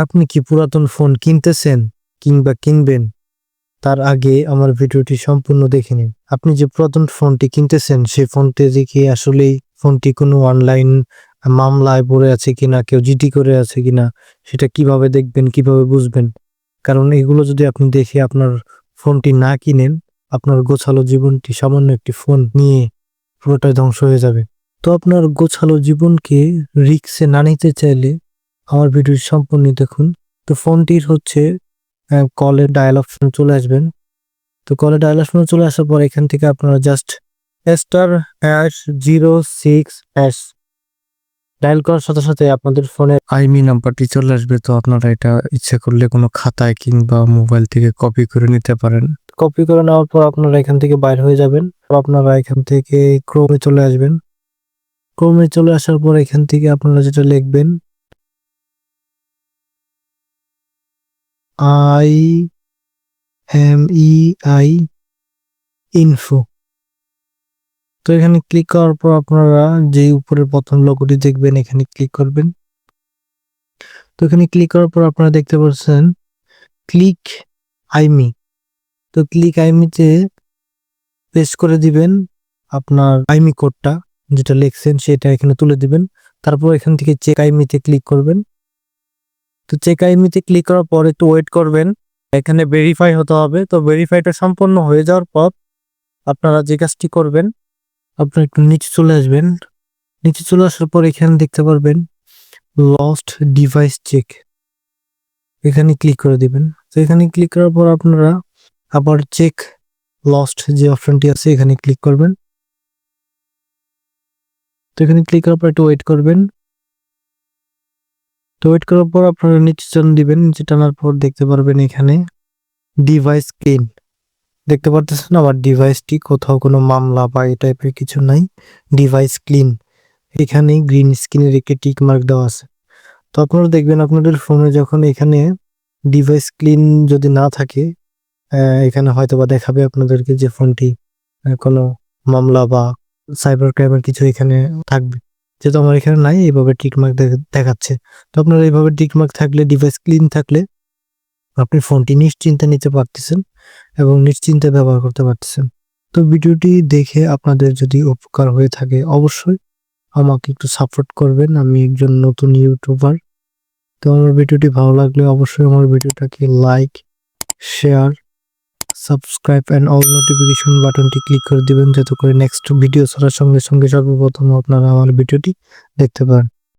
আপনি কি পুরাতন ফোন কিনতেছেন কিংবা কিনবেন? তার আগে আমার ভিডিওটি সম্পূর্ণ দেখে নিন। আপনি যে পুরাতন ফোনটি কিনতেছেন, সেই ফোনটি দেখে আসলেই ফোনটি কোনো অনলাইন মামলায় পড়ে আছে কিনা, কেউ জিডি করে আছে কিনা, সেটা কিভাবে দেখবেন, কিভাবে বুঝবেন? কারণ এগুলো যদি আপনি দেখে আপনার ফোনটি না কিনেন, আপনার গোছালো জীবনটি সামান্য একটি ফোন নিয়ে পুরোটাই ধ্বংস হয়ে যাবে। তো আপনার গোছালো জীবনকে রিস্কে না নিতে চাইলে আমার ভিডিওটি সম্পূর্ণ দেখুন। তো ফোনটির হচ্ছে কলের ডায়াল অপশন চলে আসবেন। তো কলের ডায়াল অপশনে চলে আসার পর এখান থেকে আপনারা জাস্ট *#06# ডায়াল করার সাথে সাথে আপনাদের ফোনের আইমি নাম্বারটি চলে আসবে। তো আপনারা এটা ইচ্ছে করলে কোনো খাতায় কিংবা মোবাইল থেকে কপি করে নিতে পারেন। কপি করে নেওয়ার পর আপনারা এখান থেকে বাইর হয়ে যাবেন। আপনারা এখান থেকে ক্রোমে চলে আসবেন। ক্রোমে চলে আসার পর এখান থেকে আপনারা যেটা লিখবেন IMEI ইনফো। তো এখানে ক্লিক করার পর আপনারা যে উপরের প্রথম লোগোটি দেখবেন, এখানে ক্লিক করবেন। তো এখানে ক্লিক করার পর আপনারা দেখতে পাচ্ছেন ক্লিক আইমি। তো ক্লিক আইমিতে পেস্ট করে দিবেন আপনার আইমি কোডটা, যেটা লিখছেন সেটা এখানে তুলে দিবেন। তারপর এখান থেকে চেক আইমিতে ক্লিক করবেন। তো চেক আইমিতে ক্লিক করার পর একটু ওয়েট করবেন, এখানে ভেরিফাই হতে হবে। তো ভেরিফাইটা সম্পন্ন হয়ে যাওয়ার পর আপনারা যে কাজটি করবেন, আপনারা একটু নিচে চলে আসবেন। নিচে চলে আসার পর এখানে দেখতে পারবেন লস্ট ডিভাইস চেক, এখানে ক্লিক করে দিবেন। তো এখানে ক্লিক করার পর আপনারা আবার চেক লস্ট যে অপশনটি আছে এখানে ক্লিক করবেন। তো এখানে ক্লিক করার পর একটু ওয়েট করবেন। তো ওয়েট করার পর আপনারা নিচে টান দিবেন। নিচে টানার পর দেখতে পারবেন এখানে ডিভাইস ক্লিন দেখতে পারতেছেন। আবার ডিভাইসটি কোথাও কোনো মামলা বা এই টাইপের কিছু নাই, ডিভাইস ক্লিন। এখানে গ্রিন স্ক্রিনের একটি টিক মার্ক দেওয়া আছে। তো আপনারা দেখবেন আপনাদের ফোনে যখন এখানে ডিভাইস ক্লিন যদি না থাকে, এখানে হয়তোবা দেখাবে আপনাদেরকে যে ফোনটি কোনো মামলা বা সাইবার ক্রাইমের কিছু এখানে থাকবে। যেহেতু আমার এখানে নাই, এইভাবে টিক মার্ক দেখাচ্ছে। তো আপনারা এইভাবে টিক মার্ক থাকলে, ডিভাইস ক্লিন থাকলে আপনি ফোনটি নিশ্চিন্তে নিতে পারতেছেন এবং নিশ্চিন্তে ব্যবহার করতে পারতেছেন। তো ভিডিওটি দেখে আপনাদের যদি উপকার হয়ে থাকে অবশ্যই আমাকে একটু সাপোর্ট করবেন। আমি একজন নতুন ইউটিউবার। তো আমার ভিডিওটি ভালো লাগলে অবশ্যই আমার ভিডিওটাকে like, share, subscribe and all notification বাটনটি ক্লিক করে দিবেন, যাতে করে নেক্সট ভিডিও ছাড়ার সঙ্গে সঙ্গে সর্বপ্রথম আপনারা আমার ভিডিওটি দেখতে পারেন।